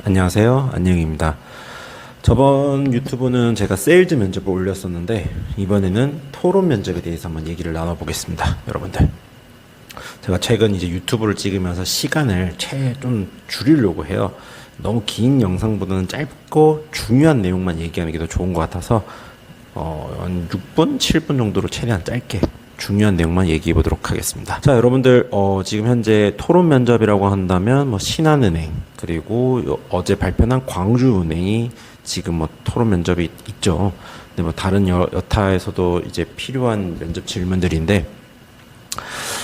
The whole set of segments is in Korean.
안녕하세요. 안녕입니다. 저번 유튜브는 제가 세일즈 면접을 올렸었는데 이번에는 토론 면접에 대해서 한번 얘기를 나눠보겠습니다. 여러분들. 제가 최근 이제 유튜브를 찍으면서 시간을 좀 줄이려고 해요. 너무 긴 영상보다는 짧고 중요한 내용만 얘기하는 게 더 좋은 것 같아서 한 6분, 7분 정도로 최대한 짧게 중요한 내용만 얘기해 보도록 하겠습니다. 자, 여러분들 지금 현재 토론 면접이라고 한다면 뭐 신한은행 그리고 어제 발표한 광주은행이 지금 뭐 토론 면접이 있죠. 근데 뭐 다른 여타에서도 이제 필요한 면접 질문들인데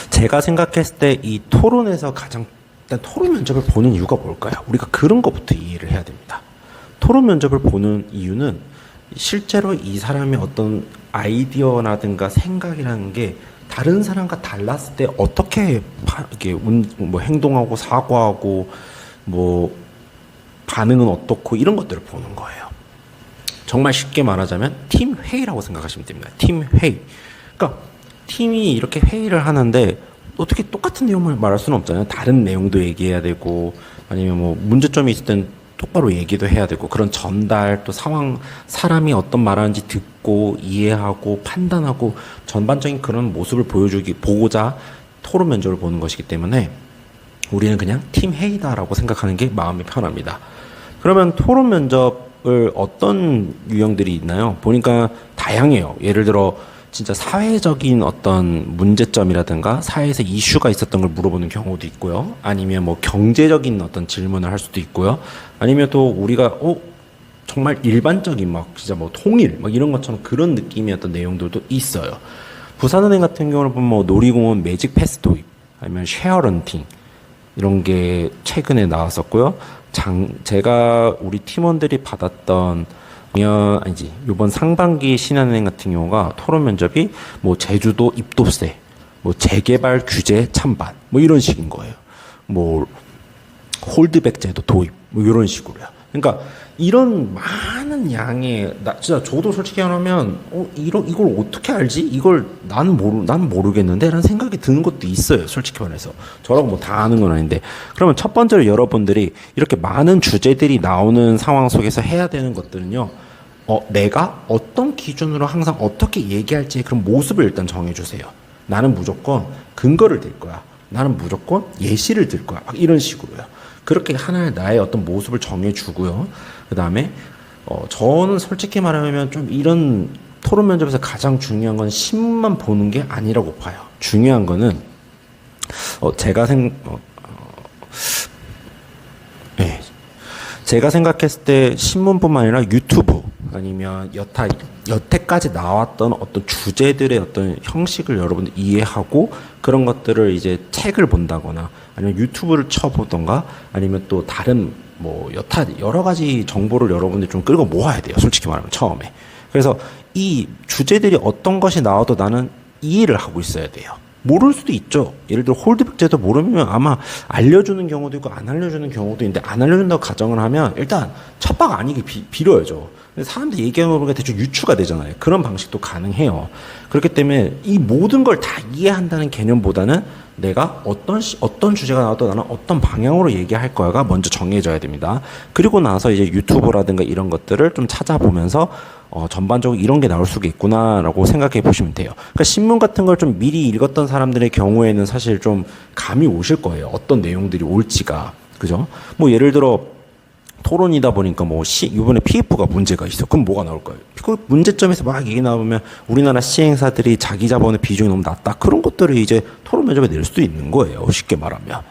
제가 생각했을 때 이 토론에서 가장 일단 토론 면접을 보는 이유가 뭘까요? 우리가 그런 것부터 이해를 해야 됩니다. 토론 면접을 보는 이유는 실제로 이 사람의 어떤 아이디어라든가 생각이라는 게 다른 사람과 달랐을 때 어떻게 이게 뭐 행동하고 사고하고 뭐 반응은 어떻고 이런 것들을 보는 거예요. 정말 쉽게 말하자면 팀 회의라고 생각하시면 됩니다. 팀 회의. 그러니까 팀이 이렇게 회의를 하는데 어떻게 똑같은 내용을 말할 수는 없잖아요. 다른 내용도 얘기해야 되고 아니면 뭐 문제점이 있을 땐 똑바로 얘기도 해야 되고 그런 전달 또 상황 사람이 어떤 말하는지 듣고 이해하고 판단하고 전반적인 그런 모습을 보고자 토론 면접을 보는 것이기 때문에 우리는 그냥 팀 회의다라고 생각하는 게 마음이 편합니다. 그러면 토론 면접을 어떤 유형들이 있나요? 보니까 다양해요. 예를 들어 진짜 사회적인 어떤 문제점이라든가 사회에서 이슈가 있었던 걸 물어보는 경우도 있고요. 아니면 뭐 경제적인 어떤 질문을 할 수도 있고요. 아니면 또 우리가 정말 일반적인 막 진짜 뭐 통일 막 이런 것처럼 그런 느낌의 어떤 내용들도 있어요. 부산은행 같은 경우는 보면 뭐 놀이공원 매직 패스 도입 아니면 쉐어런팅 이런 게 최근에 나왔었고요. 제가 우리 팀원들이 받았던 이번 상반기 신한은행 같은 경우가 토론 면접이 뭐 제주도 입도세, 뭐 재개발 규제 찬반, 뭐 이런 식인 거예요. 뭐 홀드백 제도 도입, 뭐 이런 식으로요. 그러니까 이런 많은 양의 진짜 저도 솔직히 말하면 이걸 어떻게 알지? 이걸 난 모르겠는데 라는 생각이 드는 것도 있어요. 솔직히 말해서 저라고 뭐 다 아는 건 아닌데 그러면 첫 번째로 여러분들이 이렇게 많은 주제들이 나오는 상황 속에서 해야 되는 것들은요. 내가 어떤 기준으로 항상 어떻게 얘기할지 그런 모습을 일단 정해주세요. 나는 무조건 근거를 들 거야. 나는 무조건 예시를 들 거야. 막 이런 식으로요. 그렇게 하나의 나의 어떤 모습을 정해주고요. 그 다음에 저는 솔직히 말하면 좀 이런 토론 면접에서 가장 중요한 건 신문만 보는 게 아니라고 봐요. 중요한 거는 제가 생각했을 때 신문뿐만 아니라 유튜브 아니면 여태까지 나왔던 어떤 주제들의 어떤 형식을 여러분들 이해하고 그런 것들을 이제 책을 본다거나 아니면 유튜브를 쳐보던가 아니면 또 다른 뭐 여러 가지 정보를 여러분들이 좀 끌고 모아야 돼요. 솔직히 말하면 처음에. 그래서 이 주제들이 어떤 것이 나와도 나는 이해를 하고 있어야 돼요. 모를 수도 있죠. 예를 들어 홀드백제도 모르면 아마 알려주는 경우도 있고 안 알려주는 경우도 있는데 안 알려준다고 가정을 하면 일단 첫방 아니게 빌어야죠. 근데 사람들이 얘기하는 게 대충 유추가 되잖아요. 그런 방식도 가능해요. 그렇기 때문에 이 모든 걸 다 이해한다는 개념보다는 내가 어떤 주제가 나와도 나는 어떤 방향으로 얘기할 거야가 먼저 정해져야 됩니다. 그리고 나서 이제 유튜브라든가 이런 것들을 좀 찾아보면서 전반적으로 이런 게 나올 수가 있구나라고 생각해 보시면 돼요. 그러니까 신문 같은 걸 좀 미리 읽었던 사람들의 경우에는 사실 좀 감이 오실 거예요. 어떤 내용들이 올지가. 그죠? 뭐 예를 들어 토론이다 보니까 이번에 PF가 문제가 있어. 그럼 뭐가 나올까요? 그 문제점에서 막 얘기 나오면 우리나라 시행사들이 자기 자본의 비중이 너무 낮다. 그런 것들을 이제 토론 면접에 낼 수도 있는 거예요. 쉽게 말하면.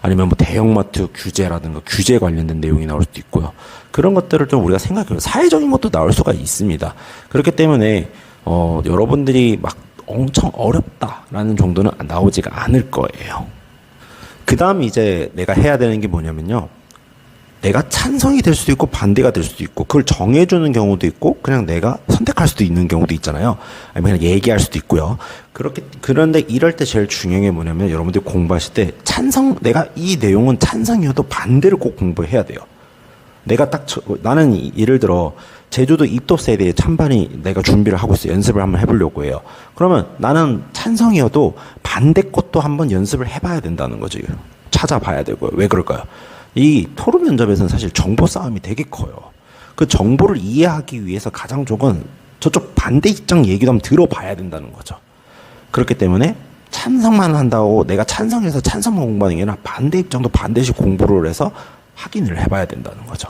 아니면 뭐 대형마트 규제라든가 규제 관련된 내용이 나올 수도 있고요. 그런 것들을 좀 우리가 생각해요. 사회적인 것도 나올 수가 있습니다. 그렇기 때문에 여러분들이 막 엄청 어렵다라는 정도는 나오지가 않을 거예요. 그 다음 이제 내가 해야 되는 게 뭐냐면요. 내가 찬성이 될 수도 있고 반대가 될 수도 있고 그걸 정해주는 경우도 있고 그냥 내가 선택할 수도 있는 경우도 있잖아요. 아니면 그냥 얘기할 수도 있고요. 그런데 이럴 때 제일 중요한 게 뭐냐면 여러분들이 공부하실 때 내가 이 내용은 찬성이어도 반대를 꼭 공부해야 돼요. 나는 예를 들어 제주도 입도세에 대해 찬반이 내가 준비를 하고 있어요. 연습을 한번 해보려고 해요. 그러면 나는 찬성이어도 반대 것도 한번 연습을 해봐야 된다는 거죠. 찾아봐야 되고요. 왜 그럴까요? 이 토론 면접에서는 사실 정보 싸움이 되게 커요. 그 정보를 이해하기 위해서 가장 좋은 저쪽 반대 입장 얘기도 한번 들어봐야 된다는 거죠. 그렇기 때문에 찬성만 한다고 내가 찬성해서 찬성만 공부하는 게 아니라 반대 입장도 반드시 공부를 해서 확인을 해봐야 된다는 거죠.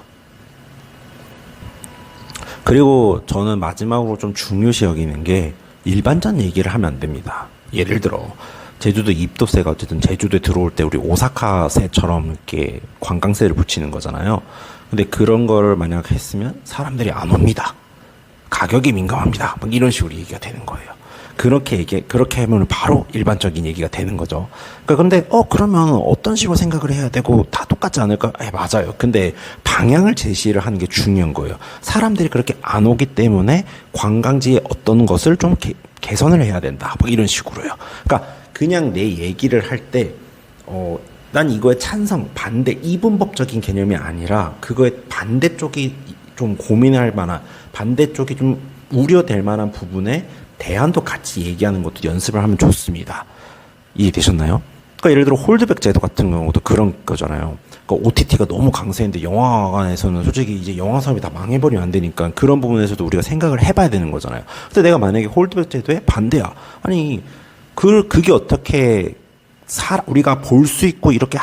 그리고 저는 마지막으로 좀 중요시 여기는 게 일반전 얘기를 하면 안 됩니다. 예를 들어 제주도 입도세가 어쨌든 제주도에 들어올 때 우리 오사카세처럼 이렇게 관광세를 붙이는 거잖아요. 근데 그런 거를 만약 했으면 사람들이 안 옵니다. 가격이 민감합니다. 막 이런 식으로 얘기가 되는 거예요. 그렇게 하면 바로 일반적인 얘기가 되는 거죠. 그런데, 그러면 어떤 식으로 생각을 해야 되고 다 똑같지 않을까? 맞아요. 근데 방향을 제시를 하는 게 중요한 거예요. 사람들이 그렇게 안 오기 때문에 관광지에 어떤 것을 좀 개선을 해야 된다. 뭐 이런 식으로요. 그러니까 그냥 내 얘기를 할 때, 난 이거에 찬성, 반대, 이분법적인 개념이 아니라 그거에 반대쪽이 좀 고민할 만한, 반대쪽이 좀 우려될 만한 부분에 대안도 같이 얘기하는 것도 연습을 하면 좋습니다. 이해되셨나요? 그러니까 예를 들어 홀드백 제도 같은 경우도 그런 거잖아요. 그러니까 OTT가 너무 강세인데 영화관에서는 솔직히 이제 영화 사업이 다 망해버리면 안 되니까 그런 부분에서도 우리가 생각을 해봐야 되는 거잖아요. 근데 내가 만약에 홀드백 제도에 반대야. 아니, 그게 어떻게 우리가 볼 수 있고 이렇게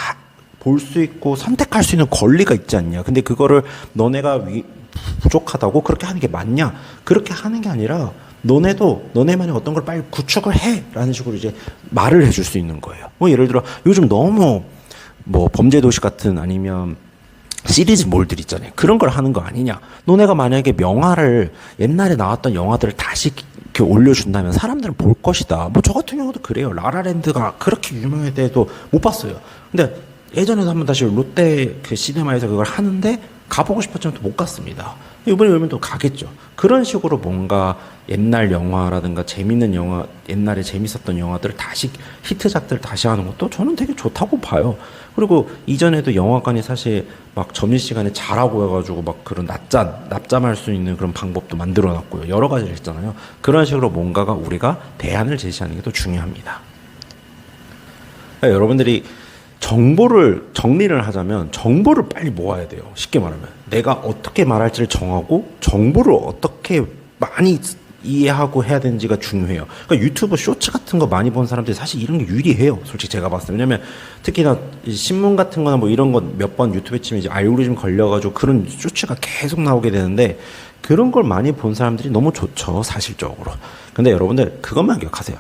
볼 수 있고 선택할 수 있는 권리가 있지 않냐. 근데 그거를 너네가 부족하다고 그렇게 하는 게 맞냐. 그렇게 하는 게 아니라 너네만이 어떤 걸 빨리 구축을 해! 라는 식으로 이제 말을 해줄 수 있는 거예요. 뭐 예를 들어 요즘 너무 뭐 범죄도시 같은 아니면 시리즈 몰들 있잖아요. 그런 걸 하는 거 아니냐. 너네가 만약에 옛날에 나왔던 영화들을 다시 이렇게 올려준다면 사람들은 볼 것이다. 뭐 저 같은 경우도 그래요. 라라랜드가 그렇게 유명했대도 못 봤어요. 근데 예전에도 한번 다시 롯데 그 시네마에서 그걸 하는데 가보고 싶었지만 또 못 갔습니다. 이번에 열면 또 가겠죠. 그런 식으로 뭔가 옛날 영화라든가 재밌는 영화, 옛날에 재밌었던 영화들을 다시, 히트작들을 다시 하는 것도 저는 되게 좋다고 봐요. 그리고 이전에도 영화관이 사실 막 점심시간에 자라고 해가지고 막 그런 낮잠할 수 있는 그런 방법도 만들어 놨고요. 여러 가지를 했잖아요. 그런 식으로 뭔가가 우리가 대안을 제시하는 게 더 중요합니다. 그러니까 여러분들이 정리를 하자면 정보를 빨리 모아야 돼요. 쉽게 말하면. 내가 어떻게 말할지를 정하고 정보를 어떻게 많이 이해하고 해야 되는지가 중요해요. 그러니까 유튜브 쇼츠 같은 거 많이 본 사람들이 사실 이런 게 유리해요. 솔직히 제가 봤을 때. 왜냐면 특히나 신문 같은 거나 뭐 이런 거 몇 번 유튜브에 치면 이제 알고리즘 걸려가지고 그런 쇼츠가 계속 나오게 되는데 그런 걸 많이 본 사람들이 너무 좋죠. 사실적으로. 근데 여러분들 그것만 기억하세요.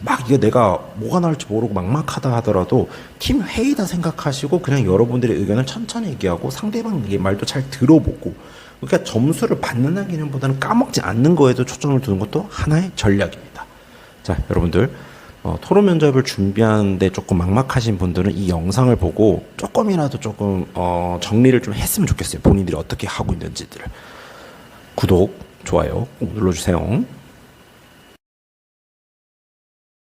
막 이게 내가 뭐가 나올지 모르고 막막하다 하더라도 팀 회의다 생각하시고 그냥 여러분들의 의견을 천천히 얘기하고 상대방 말도 잘 들어보고 그러니까 점수를 받는다는 개념보다는 까먹지 않는 거에도 초점을 두는 것도 하나의 전략입니다. 자, 여러분들 토론 면접을 준비하는데 조금 막막하신 분들은 이 영상을 보고 조금이라도 조금 정리를 좀 했으면 좋겠어요. 본인들이 어떻게 하고 있는지들을. 구독, 좋아요 꼭 눌러주세요.